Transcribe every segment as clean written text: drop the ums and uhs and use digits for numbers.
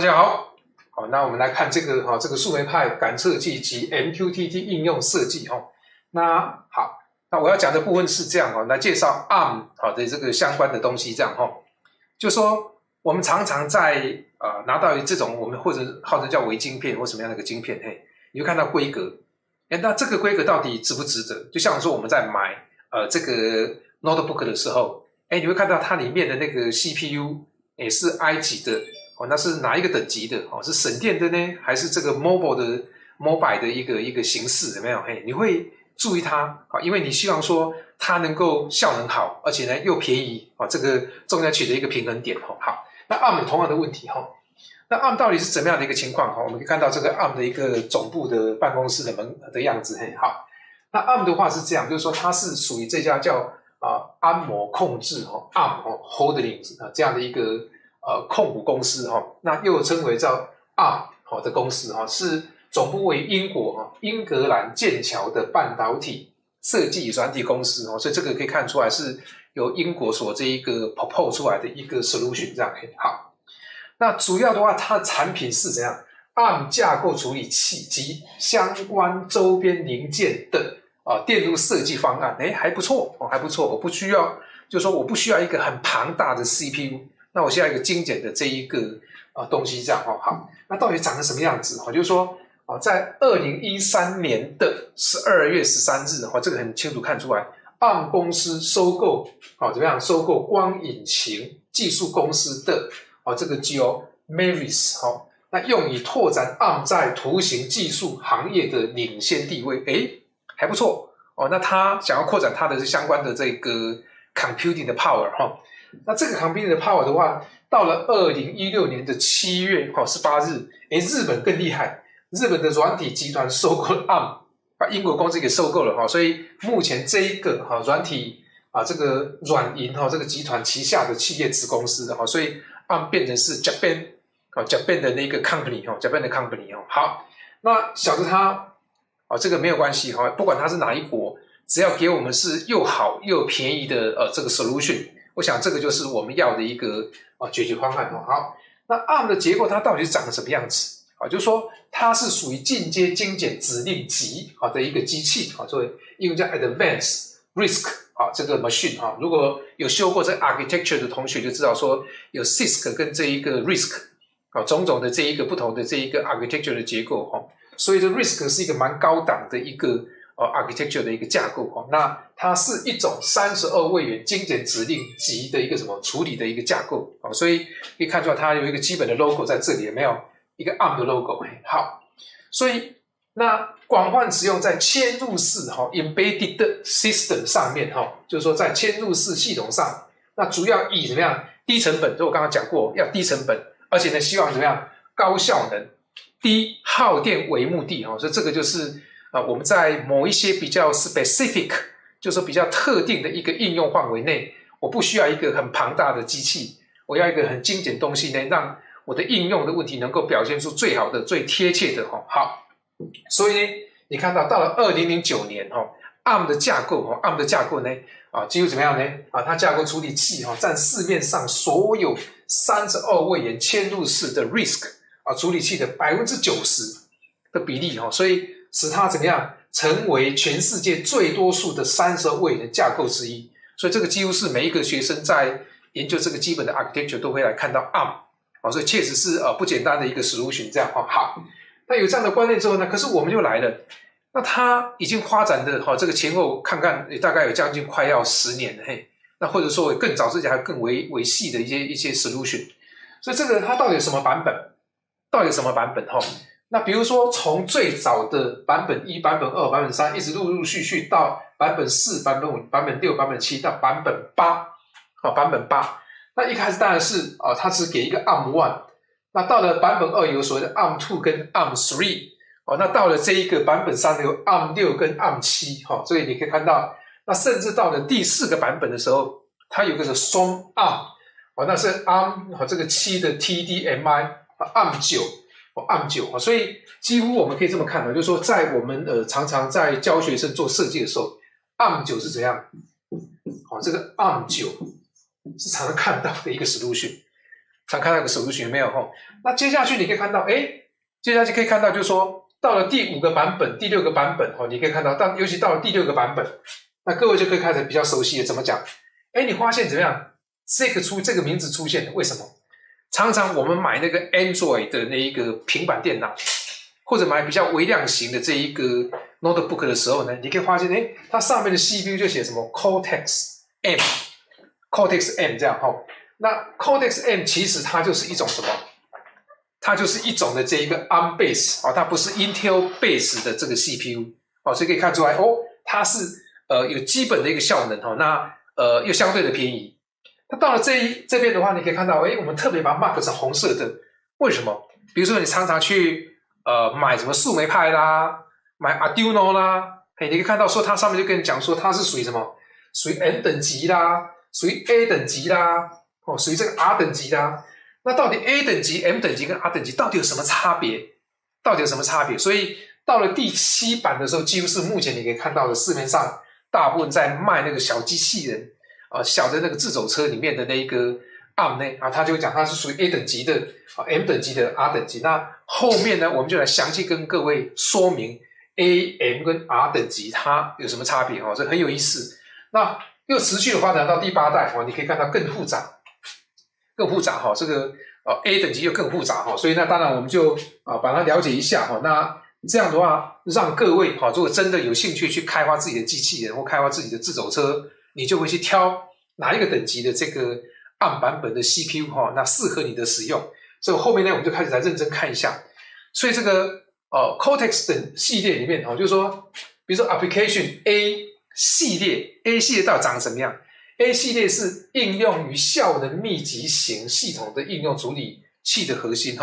大家好，好，那我们来看这个这个树莓派感测器及 MQTT 应用设计那好，那我要讲的部分是这样来介绍 ARM 的这个相关的东西这样就说我们常常在拿到这种我们或者号称叫微晶片或什么样的一个晶片，你会看到规格，那这个规格到底值不值得？就像说我们在买这个 notebook 的时候，你会看到它里面的那个 CPU 也是 I 级的。那是哪一个等级的是省电的呢，还是这个 mobile 的一个形式有没有？你会注意它因为你希望说它能够效能好，而且呢又便宜这个中间取得一个平衡点好，那 ARM 同样的问题那 ARM 到底是怎么样的一个情况我们可以看到这个 ARM 的一个总部的办公室的门的样子好，那 ARM 的话是这样，就是说它是属于这家叫安谋控制ARM Holdings 这样的一个控股公司那又称为叫 ARM 的公司是总部位英国英格兰剑桥的半导体设计软体公司所以这个可以看出来是由英国所这一个 propose 出来的一个 solution 这样好，那主要的话它的产品是怎样 ARM 架构处理器及相关周边零件的电路设计方案还不错还不错，我不需要就是说我不需要一个很庞大的 CPU，那我需要一个精简的这一个东西这样好，那到底长成什么样子就是说在2013年的12月13日这个很清楚看出来 ARM 公司收购怎么样收购光引擎技术公司的这个 Geomaris 那用以拓展 ARM 在图形技术行业的领先地位还不错那他想要扩展他的相关的这个 computing 的 power那这个 computing 的 power 的话，到了2016年的7月18日，日本更厉害，日本的软体集团收购了 ARM， 把英国公司给收购了所以目前这一个软体这个软银这个集团旗下的企业子公司所以 ARM 变成是 Japan 的那个 company Japan 的 company 好，那晓得它这个没有关系不管它是哪一国，只要给我们是又好又便宜的这个 solution。我想这个就是我们要的一个解决方案好，那 ARM 的结构它到底是长得什么样子就是说它是属于进阶精简指令集的一个机器所谓英文叫 Advanced RISC 这个 machine 如果有修过这 architecture 的同学就知道说有 CISC 跟这一个 RISC 种种的这一个不同的这一个 architecture 的结构所以这 RISC 是一个蛮高档的一个architecture 的一个架构那它是一种32位元精简指令集的一个什么处理的一个架构所以可以看出来它有一个基本的 logo 在这里，有没有一个 ARM 的 logo 好，所以那广泛使用在嵌入式embedded system 上面就是说在嵌入式系统上，那主要以怎么样低成本，就我刚刚讲过要低成本，而且呢希望怎么样高效能低耗电为目的所以这个就是我们在某一些比较 specific 就是说比较特定的一个应用范围内，我不需要一个很庞大的机器，我要一个很精简东西呢，让我的应用的问题能够表现出最好的最贴切的好，所以呢你看到了2009年ARM 的架构ARM 的架构呢几乎怎么样呢它架构处理器占市面上所有32位元嵌入式的 RISC 处理器的 90% 的比例所以使它怎么样成为全世界最多数的32位元架构之一，所以这个几乎是每一个学生在研究这个基本的 architecture 都会来看到 ARM所以确实是不简单的一个 solution 这样好，那有这样的观念之后呢，可是我们就来了，那它已经发展的这个前后看看大概有将近快要10年了那或者说更早之前还更为细的一些 solution， 所以这个它到底有什么版本那比如说从最早的版本1、版本2、版本3一直陆陆续续到版本4、版本5、版本6、版本7到版本8那一开始当然是它只给一个 ARM1， 那到了版本2有所谓的 ARM2 跟 ARM3 那到了这一个版本3有 ARM6 跟 ARM7 所以你可以看到那甚至到了第4个版本的时候，它有个是双 ARM那是 ARM 这个7的 TDMI ARM9 所以几乎我们可以这么看就是说在我们常常在教学生做设计的时候 ARM9 是怎样这个 ARM9 是常常看到的一个 solution，常看到一个 solution 有没有哈？那接下去你可以看到，接下去可以看到就是说，到了第5个版本、第6个版本你可以看到，尤其到了第6个版本，那各位就可以开始比较熟悉了。怎么讲？你发现怎么样？这个名字出现了，为什么？常常我们买那个 Android 的那一个平板电脑，或者买比较微量型的这一个 notebook 的时候呢，你可以发现，它上面的 CPU 就写什么 Cortex M 这样哈。那 Cortex M 其实它就是一种什么？它就是一种的这一个 ARM base 它不是 Intel base 的这个 CPU 所以可以看出来它是有基本的一个效能那又相对的便宜。那到了这边的话，你可以看到，我们特别把它 mark 成红色的，为什么？比如说你常常去买什么树莓派啦，买 Arduino 啦，你可以看到说它上面就跟你讲说它是属于什么？属于 M 等级啦，属于 A 等级啦，属于这个 R 等级啦。那到底 A 等级、M 等级跟 R 等级到底有什么差别？所以到了第7版的时候，几乎是目前你可以看到的市面上大部分在卖那个小机器人小的那个自走车里面的那一个 ARM 呢他就会讲它是属于 A 等级的M 等级的 R 等级。那后面呢，我们就来详细跟各位说明 A、M 跟 R 等级它有什么差别这很有意思。那又持续的发展到第8代你可以看到更复杂这个A 等级又更复杂所以那当然我们就把它了解一下那这样的话，让各位如果真的有兴趣去开发自己的机器人或开发自己的自走车，你就会去挑哪一个等级的这个 ARM 版本的 CPU 那适合你的使用。所以后面呢，我们就开始来认真看一下。所以这个Cortex 等系列里面就是说，比如说 Application A 系列到底长什么样？A 系列是应用于效能密集型系统的应用处理器的核心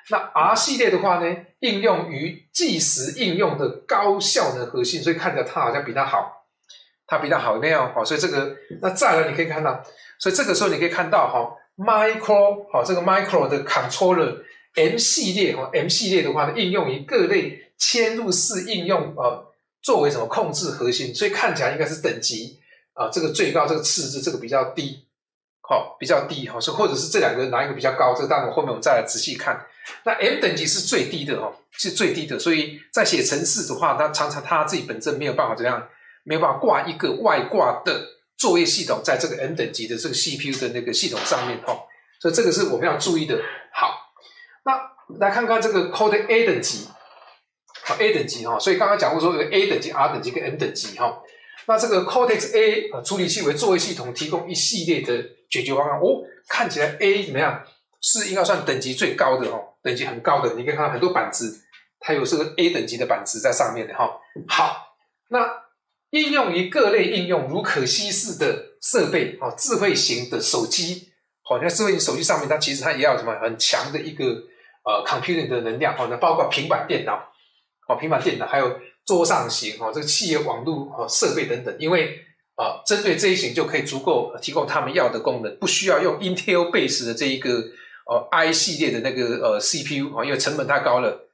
那 R 系列的话呢，应用于即时应用的高效能核心，所以看着它好像比它好，有没有所以这个那再来你可以看到，所以这个时候你可以看到micro 这个 micro 的 controller M 系列的话呢，应用于各类嵌入式应用作为什么控制核心，所以看起来应该是等级这个最高，这个次之，这个比较低比较低所以或者是这两个哪一个比较高，这个当然后面我们再来仔细看。那 M 等级是最低的是最低的，所以在写程式的话，它常常它自己本身没有办法怎样，没有办法挂一个外挂的作业系统在这个 M 等级的这个 CPU 的那个系统上面所以这个是我们要注意的。好，那来看看这个 Code A 等级A 等级所以刚刚讲过说有 A 等级、R 等级跟 M 等级那这个 Cortex A 处理器为作业系统提供一系列的解决方案看起来 A 怎么样？是应该算等级最高的等级很高的，你可以看到很多板子，它有这个 A 等级的板子在上面的好，那应用于各类应用，如可稀释的设备智慧型的手机那智慧型手机上面它其实它也要什么很强的一个computing 的能量那包括平板电脑还有桌上型这个企业网络设备等等，因为针对这一型就可以足够提供他们要的功能，不需要用 Intel base 的这一个I 系列的那个CPU因为成本太高了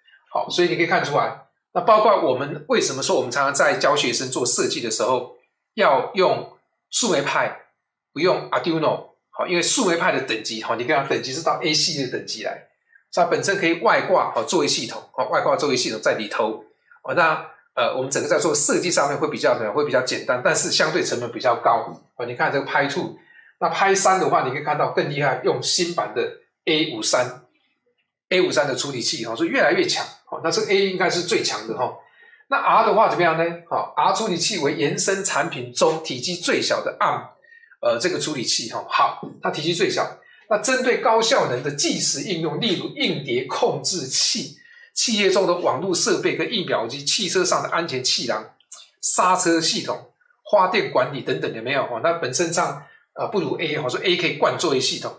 所以你可以看出来，那包括我们为什么说我们常常在教学生做设计的时候要用树莓派不用 Arduino 因为树莓派的等级你看等级是到 A 系列的等级来，所以它本身可以外挂作业系统外挂作业系统在里头那我们整个在做设计上面会比较简单，但是相对成本比较高你看这个 Pi 2，那 Pi 3的话你可以看到更厉害，用新版的 A53 的处理器所以越来越强那这个 A 应该是最强的那 R 的话怎么样呢R 处理器为延伸产品中体积最小的 ARM 这个处理器好，它体积最小，那针对高效能的即时应用，例如硬碟控制器、企业中的网络设备跟印表机、汽车上的安全气囊、刹车系统、花电管理等等，有没有那本身上不如 A 说 A 可以灌作业系统，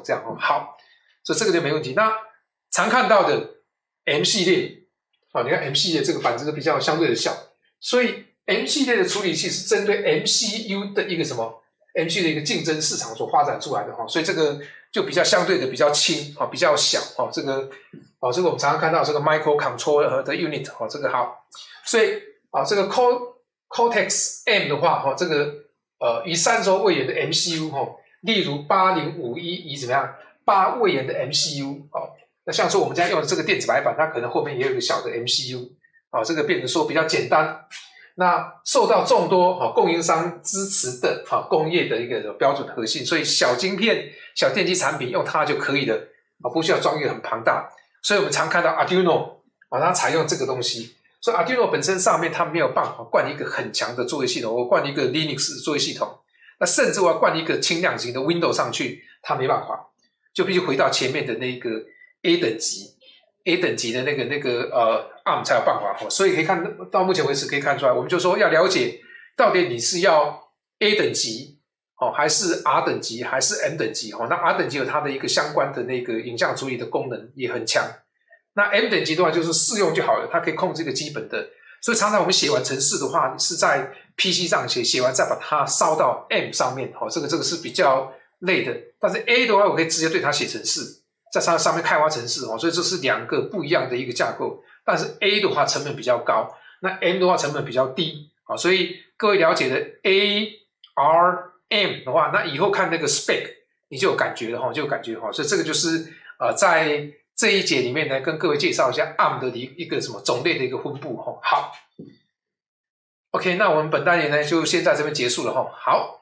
这样好，所以这个就没问题。那常看到的 M 系列你看 M 系列这个板子比较相对的小，所以 M 系列的处理器是针对 MCU 的一个什么 M 系列的一个竞争市场所发展出来的所以这个就比较相对的比较轻比较小这个我们常常看到这个 microcontroller 的 unit 这个好，所以这个 Cortex M 的话这个以3轴位元的 MCU例如8051以怎么样8位元的 MCU 哦。那像说我们家用的这个电子白板，它可能后面也有一个小的 MCU 哦，这个变成说比较简单。那受到众多供应商支持的工业的一个标准核心，所以小晶片、小电机产品用它就可以了，不需要装一个很庞大。所以我们常看到 Arduino 它采用这个东西。所以 Arduino 本身上面它没有办法灌一个很强的作业系统，我灌一个 Linux 的作业系统，那甚至我要灌一个轻量级的 Windows 上去，它没办法，就必须回到前面的那个 A 等级的那个ARM 才有办法。所以可以看到目前为止可以看出来，我们就说要了解到底你是要 A 等级还是 R 等级还是 M 等级那 R 等级有它的一个相关的那个影像处理的功能也很强。那 M 等级的话就是试用就好了，它可以控制一个基本的，所以常常我们写完程式的话是在 PC 上写完再把它烧到 M 上面，这个是比较累的。但是 A 的话我可以直接对它写程式，在它上面开发程式，所以这是两个不一样的一个架构。但是 A 的话成本比较高，那 M 的话成本比较低，所以各位了解的 ARM 的话，那以后看那个 spec 你就有感觉了，就有感觉，所以这个就是在这一节里面呢，跟各位介绍一下 ARM 的一个什么种类的一个分布。好 ，OK， 那我们本单元呢就先在这边结束了。好。